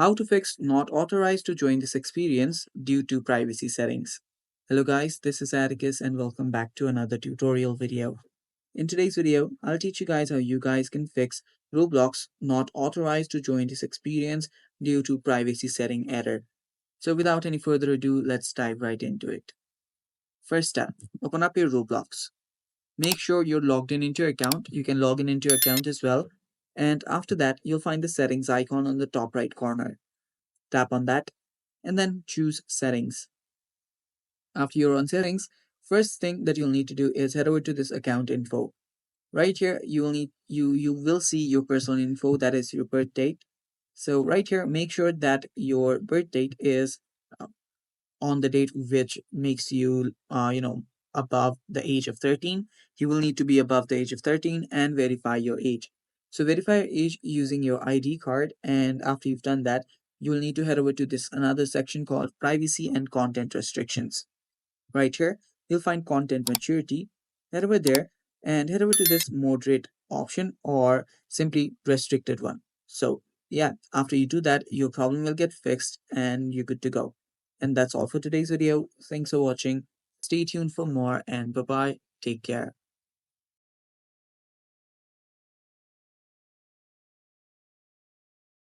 How to fix not authorized to join this experience due to privacy settings. Hello guys, this is Atticus and welcome back to another tutorial video. In today's video, I'll teach you guys how you guys can fix Roblox not authorized to join this experience due to privacy setting error. So without any further ado, let's dive right into it. First step, open up your Roblox. Make sure you're logged in into your account. You can log in into your account as well. And after that, you'll find the settings icon on the top right corner. Tap on that and then choose settings. After you're on settings, first thing that you'll need to do is head over to this account info. Right here, you will see your personal info, that is your birth date. So right here, make sure that your birth date is uh, on the date which makes you above the age of 13. You will need to be above the age of 13 and verify your age. So verify your age using your ID card, and after you've done that, you'll need to head over to this another section called privacy and content restrictions. Right here, you'll find content maturity. Head over there and head over to this moderate option or simply restricted one. So yeah, after you do that, your problem will get fixed and you're good to go. And that's all for today's video. Thanks for watching. Stay tuned for more and bye bye. Take care.